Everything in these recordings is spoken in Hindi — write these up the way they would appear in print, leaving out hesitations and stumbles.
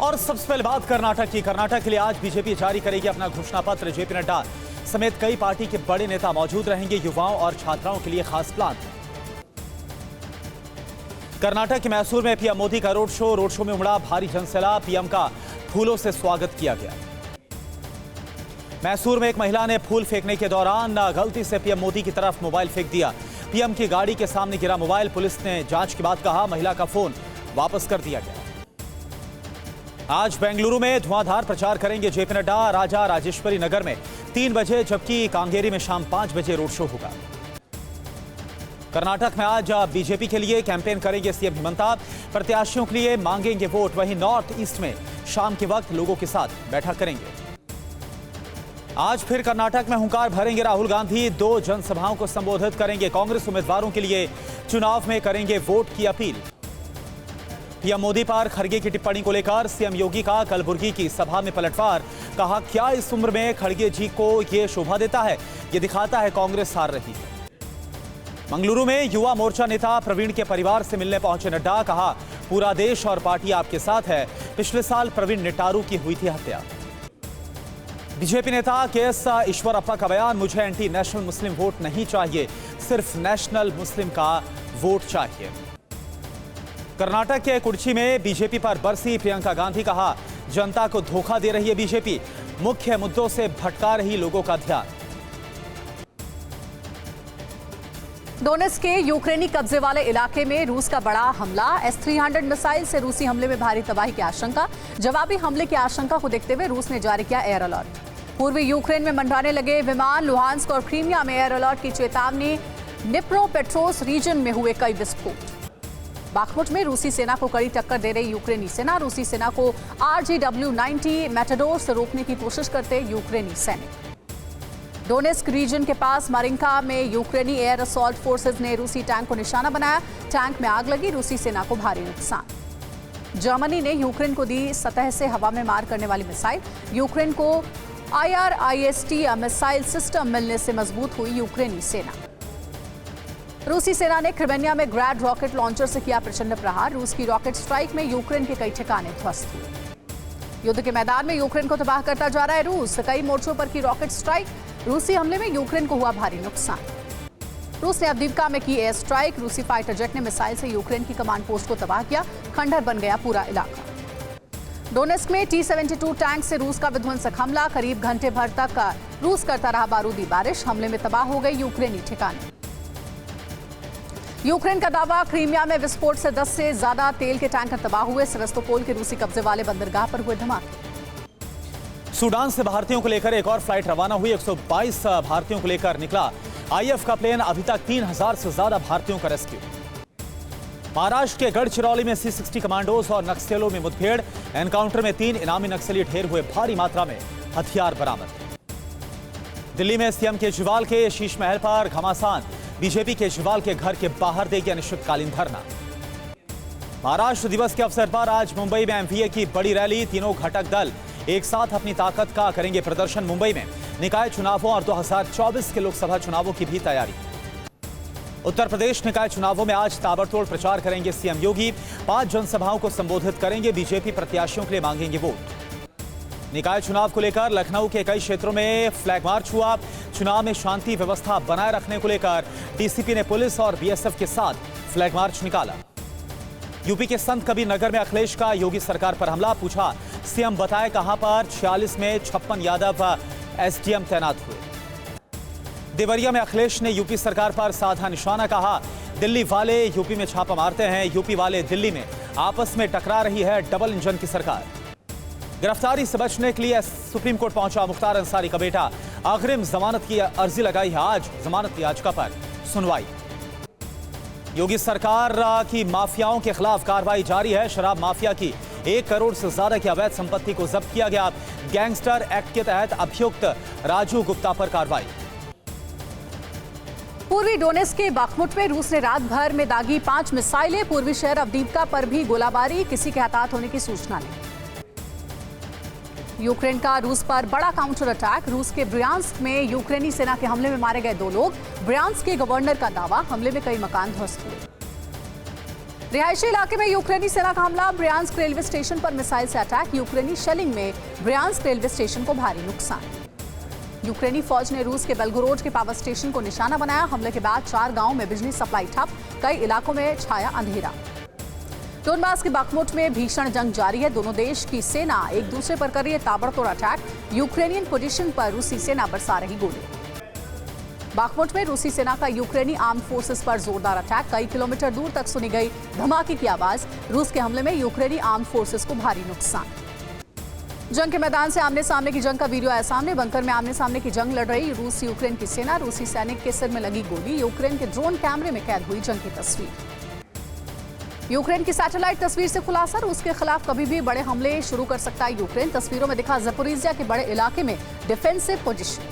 और सबसे पहले बात कर्नाटक की। कर्नाटक के लिए आज बीजेपी जारी करेगी अपना घोषणा पत्र। जेपी नड्डा समेत कई पार्टी के बड़े नेता मौजूद रहेंगे। युवाओं और छात्राओं के लिए खास प्लान। कर्नाटक के मैसूर में पीएम मोदी का रोड शो में उमड़ा भारी जनसैलाब। पीएम का फूलों से स्वागत किया गया। मैसूर में एक महिला ने फूल फेंकने के दौरान गलती से पीएम मोदी की तरफ मोबाइल फेंक दिया। पीएम की गाड़ी के सामने गिरा मोबाइल। पुलिस ने जांच के बाद कहा महिला का फोन वापस कर दिया गया। आज बेंगलुरु में धुआंधार प्रचार करेंगे जेपी नड्डा। राजा राजेश्वरी नगर में 3 बजे जबकि कांगेरी में शाम 5 बजे रोड शो होगा। कर्नाटक में आज बीजेपी के लिए कैंपेन करेंगे सीएम हिमंता। प्रत्याशियों के लिए मांगेंगे वोट। वहीं नॉर्थ ईस्ट में शाम के वक्त लोगों के साथ बैठक करेंगे। आज फिर कर्नाटक में हुंकार भरेंगे राहुल गांधी। 2 जनसभाओं को संबोधित करेंगे। कांग्रेस उम्मीदवारों के लिए चुनाव में करेंगे वोट की अपील। पीएम मोदी पर खड़गे की टिप्पणी को लेकर सीएम योगी का कलबुर्गी की सभा में पलटवार। कहा क्या इस उम्र में खड़गे जी को यह शोभा देता है? ये दिखाता है कांग्रेस हार रही है। मंगलुरु में युवा मोर्चा नेता प्रवीण के परिवार से मिलने पहुंचे नड्डा। कहा पूरा देश और पार्टी आपके साथ है। पिछले साल प्रवीण निटारू की हुई थी हत्या। बीजेपी नेता केएस ईश्वरप्पा का बयान। मुझे एंटी नेशनल मुस्लिम वोट नहीं चाहिए, सिर्फ नेशनल मुस्लिम का वोट चाहिए। कर्नाटक के कुर्ची में बीजेपी पर बरसी प्रियंका गांधी। कहा जनता को धोखा दे रही है बीजेपी। मुख्य मुद्दों से भटका रही लोगों का ध्यान। डोनेट्स्क के यूक्रेनी कब्जे वाले इलाके में रूस का बड़ा हमला। S-300 मिसाइल से रूसी हमले में भारी तबाही की आशंका। जवाबी हमले की आशंका को देखते हुए रूस ने जारी किया एयर अलर्ट। पूर्वी यूक्रेन में मंडराने लगे विमान। लुहांस्क और क्रीमिया में एयर अलर्ट की चेतावनी। निप्रोपेट्रोव्स्क रीजन में हुए कई विस्फोट। बाखमुट में रूसी सेना को कड़ी टक्कर दे रही यूक्रेनी सेना। रूसी सेना को RGW-90 मैटाडोर से रोकने की कोशिश करते यूक्रेनी सैनिक। डोनेट्स्क रीजन के पास मारिंका में यूक्रेनी एयर असॉल्ट फोर्सेज ने रूसी टैंक को निशाना बनाया। टैंक में आग लगी। रूसी सेना को भारी नुकसान। जर्मनी ने यूक्रेन को दी सतह से हवा में मार करने वाली मिसाइल। यूक्रेन को IRIS-T मिसाइल सिस्टम मिलने से मजबूत हुई यूक्रेनी सेना। रूसी सेना ने क्रिमिया में ग्रैड रॉकेट लॉन्चर से किया प्रचंड प्रहार। रूस की रॉकेट स्ट्राइक में यूक्रेन के कई ठिकाने ध्वस्त हुए। युद्ध के मैदान में यूक्रेन को तबाह करता जा रहा है रूस। कई मोर्चों पर की रॉकेट स्ट्राइक। रूसी हमले में यूक्रेन को हुआ भारी नुकसान। रूस ने अवदीवका में की एयर स्ट्राइक। रूसी फाइटर जेट ने मिसाइल से यूक्रेन की कमांड पोस्ट को तबाह किया। खंडहर बन गया पूरा इलाका। डोनेट्स्क में T-72 टैंक से रूस का विध्वंसक हमला। करीब घंटे भर तक रूस करता रहा बारूदी बारिश। हमले में तबाह हो गए यूक्रेनी ठिकाने। यूक्रेन का दावा। क्रीमिया में विस्फोट से 10 से ज्यादा तेल के टैंकर तबाह हुए। सेवास्तोपोल के रूसी कब्जे वाले बंदरगाह पर हुए धमाके। सूडान से भारतीयों को लेकर एक और फ्लाइट रवाना हुई। 122 भारतीयों को लेकर निकला IF का प्लेन। अभी तक 3000 से ज्यादा भारतीयों का रेस्क्यू। महाराष्ट्र के गढ़चिरौली में C-60 कमांडोज और नक्सलियों में मुठभेड़। एनकाउंटर में 3 इनामी नक्सली ढेर हुए। भारी मात्रा में हथियार बरामद। दिल्ली में सीएम केजरीवाल के शीश महल पर घमासान। बीजेपी केजरीवाल के घर के बाहर देगी अनिश्चितकालीन धरना। महाराष्ट्र दिवस के अवसर पर आज मुंबई में MVA की बड़ी रैली। तीनों घटक दल एक साथ अपनी ताकत का करेंगे प्रदर्शन। मुंबई में निकाय चुनावों और 2024 के लोकसभा चुनावों की भी तैयारी। उत्तर प्रदेश निकाय चुनावों में आज ताबड़तोड़ प्रचार करेंगे सीएम योगी। 5 जनसभाओं को संबोधित करेंगे। बीजेपी प्रत्याशियों के लिए मांगेंगे वोट। निकाय चुनाव को लेकर लखनऊ के कई क्षेत्रों में फ्लैग मार्च हुआ। चुनाव में शांति व्यवस्था बनाए रखने को लेकर डीसीपी ने पुलिस और BSF के साथ फ्लैग मार्च निकाला। यूपी के संत कबीर नगर में अखिलेश का योगी सरकार पर हमला। पूछा सीएम बताए कहां पर? 46 में 56 यादव SDM तैनात हुए। देवरिया में अखिलेश ने यूपी सरकार पर साधा निशाना। कहा दिल्ली वाले यूपी में छापा मारते हैं, यूपी वाले दिल्ली में आपस में टकरा रही है डबल इंजन की सरकार। गिरफ्तारी से बचने के लिए सुप्रीम कोर्ट पहुंचा मुख्तार अंसारी का बेटा। अग्रिम जमानत की अर्जी लगाई है। आज जमानत याचिका पर सुनवाई। योगी सरकार की माफियाओं के खिलाफ कार्रवाई जारी है। शराब माफिया की 1 करोड़ से ज्यादा की अवैध संपत्ति को जब्त किया गया। गैंगस्टर एक्ट के तहत अभियुक्त राजू गुप्ता पर कार्रवाई। पूर्वी डोनेट्स्क के बाखमुट में रूस ने रात भर में दागी 5 मिसाइलें। पूर्वी शहर अवदीवका पर भी गोलाबारी। किसी के हताहत होने की सूचना नहीं। यूक्रेन का रूस पर बड़ा काउंटर अटैक। रूस के ब्रियांस्क में यूक्रेनी सेना के हमले में मारे गए 2 लोग। ब्रियांस्क के गवर्नर का दावा। हमले में कई मकान ध्वस्त हुए। रिहायशी इलाके में यूक्रेनी सेना का हमला, ब्रियांस्क रेलवे स्टेशन पर मिसाइल से अटैक, यूक्रेनी शेलिंग में ब्रियांस्क रेलवे स्टेशन को भारी नुकसान। यूक्रेनी फौज ने रूस के बेलगोरोड के पावर स्टेशन को निशाना बनाया। हमले के बाद 4 गांवों में बिजली सप्लाई ठप, कई इलाकों में छाया अंधेरा। डोनबास के बाखमुट में भीषण जंग जारी है। दोनों देश की सेना एक दूसरे पर कर रही है ताबड़तोड़ अटैक। यूक्रेनियन पोजीशन पर रूसी सेना बरसा रही गोली। बाखमुट में रूसी सेना का यूक्रेनी आर्म फोर्सेस पर जोरदार अटैक, कई किलोमीटर दूर तक सुनी गई धमाके की आवाज। रूस के हमले में यूक्रेनी आर्म फोर्सेस को भारी नुकसान। जंग के मैदान से आमने सामने की जंग का वीडियो आया सामने। बंकर में आमने सामने की जंग लड़ रही रूस यूक्रेन की सेना। रूसी सैनिक के सिर में लगी गोली, यूक्रेन के ड्रोन कैमरे में कैद हुई जंग की तस्वीर। यूक्रेन की सैटेलाइट तस्वीर से खुलासा, रूस के खिलाफ कभी भी बड़े हमले शुरू कर सकता है यूक्रेन। तस्वीरों में दिखा ज़पोरिजिया के बड़े इलाके में डिफेंसिव पोजीशन।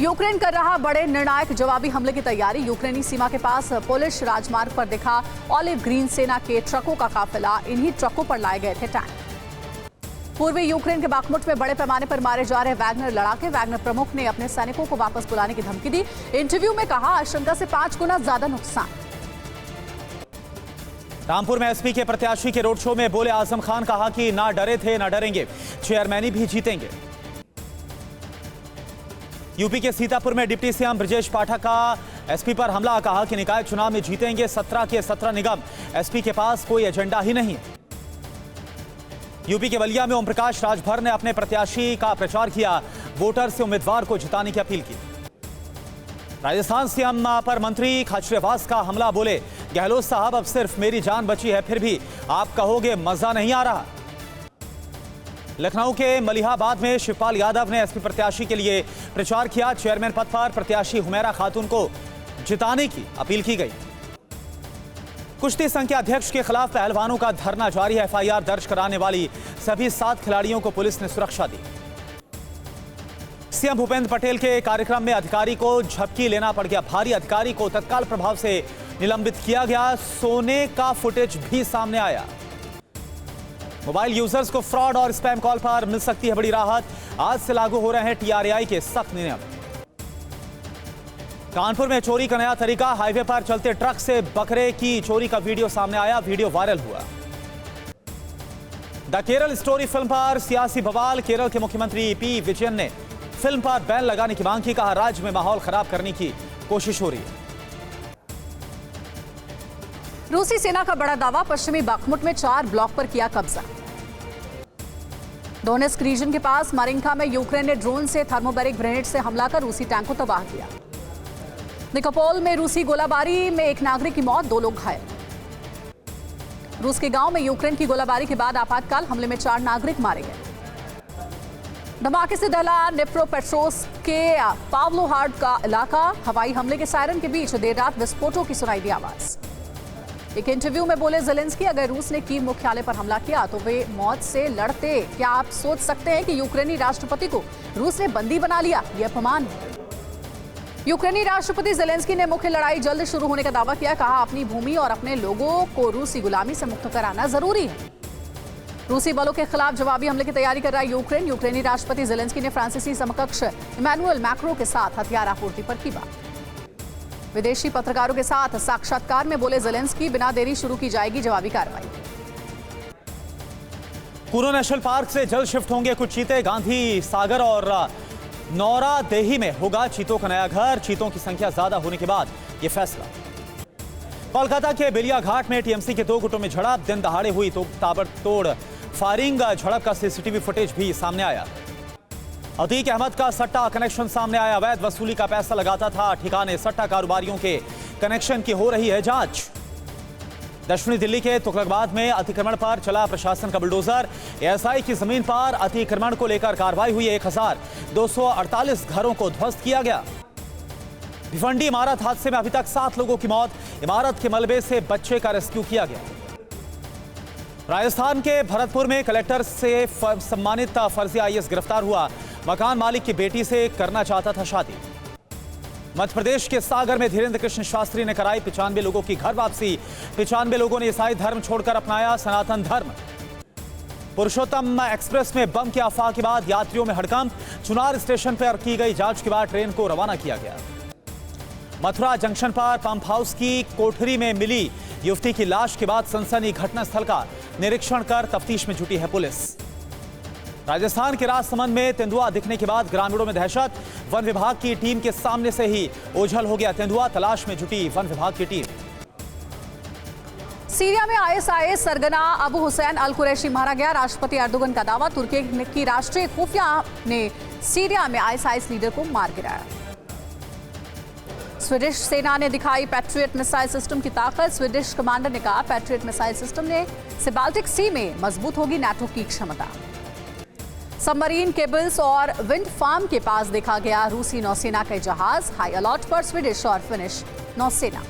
यूक्रेन कर रहा बड़े निर्णायक जवाबी हमले की तैयारी। यूक्रेनी सीमा के पास पोलिश राजमार्ग पर दिखा ऑलिव ग्रीन सेना के ट्रकों का काफिला। इन्हीं ट्रकों पर लाए गए थे टैंक। पूर्वी यूक्रेन के बाखमुट में बड़े पैमाने पर मारे जा रहे वैगनर लड़ाके। वैगनर प्रमुख ने अपने सैनिकों को वापस बुलाने की धमकी दी। इंटरव्यू में कहा आशंका से 5 गुना ज्यादा नुकसान। रामपुर में एसपी के प्रत्याशी के रोड शो में बोले आजम खान, कहा कि ना डरे थे ना डरेंगे, चेयरमैनी भी जीतेंगे। यूपी के सीतापुर में डिप्टी सीएम ब्रजेश पाठक का एसपी पर हमला, कहा कि निकाय चुनाव में जीतेंगे 17 के 17 निगम, एसपी के पास कोई एजेंडा ही नहीं है। यूपी के बलिया में ओम प्रकाश राजभर ने अपने प्रत्याशी का प्रचार किया, वोटर से उम्मीदवार को जिताने की अपील की। राजस्थान सीएम पर मंत्री खाचरियावास का हमला, बोले गहलोत साहब अब सिर्फ मेरी जान बची है, फिर भी आप कहोगे मजा नहीं आ रहा। लखनऊ के मलिहाबाद में शिवपाल यादव ने एसपी प्रत्याशी के लिए प्रचार किया। चेयरमैन पद पर प्रत्याशी हुमैरा खातून को जिताने की अपील की गई। कुश्ती संघ के अध्यक्ष के खिलाफ पहलवानों का धरना जारी है। एफआईआर दर्ज कराने वाली सभी 7 खिलाड़ियों को पुलिस ने सुरक्षा दी। सीएम भूपेंद्र पटेल के कार्यक्रम में अधिकारी को झपकी लेना पड़ गया। भारी अधिकारी को तत्काल प्रभाव से निलंबित किया गया। सोने का फुटेज भी सामने आया। मोबाइल यूजर्स को फ्रॉड और स्पैम कॉल पर मिल सकती है बड़ी राहत। आज से लागू हो रहे हैं टीआरएआई के सख्त नियम। कानपुर में चोरी का नया तरीका, हाईवे पर चलते ट्रक से बकरे की चोरी का वीडियो सामने आया, वीडियो वायरल हुआ। द केरल स्टोरी फिल्म पर सियासी बवाल, केरल के मुख्यमंत्री पी विजयन ने फिल्म पर बैन लगाने की मांग की, कहा राज्य में माहौल खराब करने की कोशिश हो रही है। रूसी सेना का बड़ा दावा, पश्चिमी बाखमुट में 4 ब्लॉक पर किया कब्जा। डोनेस्क रीजन के पास मारिंका में यूक्रेन ने ड्रोन से थर्मोबैरिक ग्रेनेड से हमला कर रूसी टैंक को तबाह किया। निकोपोल में रूसी गोलाबारी में एक नागरिक की मौत, 2 लोग घायल। रूस के गांव में यूक्रेन की गोलाबारी के बाद आपातकाल हमले में 4 नागरिक मारे गए। धमाके से दहला निप्रोपेट्रोव्स्क के पाव्लोहार्ड का इलाका। हवाई हमले के सायरन के बीच देर रात विस्फोटों की सुनाई दी आवाज। एक इंटरव्यू में बोले ज़ेलेंस्की, अगर रूस ने कीव मुख्यालय पर हमला किया तो वे मौत से लड़ते। क्या आप सोच सकते हैं कि यूक्रेनी राष्ट्रपति को रूस ने बंदी बना लिया? यह अपमान है। यूक्रेनी राष्ट्रपति ज़ेलेंस्की ने मुख्य लड़ाई जल्द शुरू होने का दावा किया। कहा अपनी भूमि और अपने लोगों को रूसी गुलामी से मुक्त कराना जरूरी है। रूसी बलों के खिलाफ जवाबी हमले की तैयारी कर रहा है यूक्रेन। यूक्रेनी राष्ट्रपति ज़ेलेंस्की ने फ्रांसीसी समकक्ष इमैनुअल मैक्रों के साथ हथियार आपूर्ति पर की बात। विदेशी पत्रकारों के साथ साक्षात्कार में बोले ज़ेलेंस्की, बिना देरी शुरू की जाएगी जवाबी कार्रवाई। कुनो नेशनल पार्क से जल्द शिफ्ट होंगे कुछ चीते। गांधी सागर और नौरा देही में होगा चीतों का नया घर। चीतों की संख्या ज्यादा होने के बाद यह फैसला। कोलकाता के बेलिया घाट में टीएमसी के 2 गुटों में झड़प, दिन दहाड़े हुई तो ताबड़तोड़ फायरिंग। झड़प का सीसीटीवी फुटेज भी सामने आया। अतीक अहमद का सट्टा कनेक्शन सामने आया। अवैध वसूली का पैसा लगाता था ठिकाने। सट्टा कारोबारियों के कनेक्शन की हो रही है जांच। दक्षिणी दिल्ली के तुगलकाबाद में अतिक्रमण पर चला प्रशासन का बुलडोजर। एएसआई की जमीन पर अतिक्रमण को लेकर कार्रवाई हुई। 1248 घरों को ध्वस्त किया गया। भिवंडी इमारत हादसे में अभी तक 7 लोगों की मौत। इमारत के मलबे से बच्चे का रेस्क्यू किया गया। राजस्थान के भरतपुर में कलेक्टर से सम्मानित फर्जी आईएएस गिरफ्तार हुआ। मकान मालिक की बेटी से करना चाहता था शादी। मध्य प्रदेश के सागर में धीरेन्द्र कृष्ण शास्त्री ने कराई 95 लोगों की घर वापसी। 95 लोगों ने ईसाई धर्म छोड़कर अपनाया सनातन धर्म। पुरुषोत्तम एक्सप्रेस में बम की अफवाह के बाद यात्रियों में हड़कंप। चुनार स्टेशन पर की गई जांच के बाद ट्रेन को रवाना किया गया। मथुरा जंक्शन पर पंप हाउस की कोठरी में मिली युवती की लाश के बाद सनसनी घटनास्थल का निरीक्षण कर तफ्तीश में जुटी है पुलिस। राजस्थान के राजसमंद में तेंदुआ दिखने के बाद ग्रामीणों में दहशत। वन विभाग की टीम के सामने से ही ओझल हो गया तेंदुआ। तलाश में जुटी वन विभाग की टीम। सीरिया में आईएसआईएस सरगना अबू हुसैन अल कुरैशी मारा गया। राष्ट्रपति एर्दोगन का दावा, तुर्की की राष्ट्रीय खुफिया ने सीरिया में आईएसआईएस लीडर को मार गिराया। स्वीडिश सेना ने दिखाई पैट्रियट मिसाइल सिस्टम की ताकत। स्वीडिश कमांडर ने कहा, पैट्रियट मिसाइल सिस्टम ने से बाल्टिक सी में मजबूत होगी नाटो की क्षमता। सबमरीन केबल्स और विंड फार्म के पास देखा गया रूसी नौसेना का जहाज। हाई अलर्ट पर स्वीडिश और फिनिश नौसेना।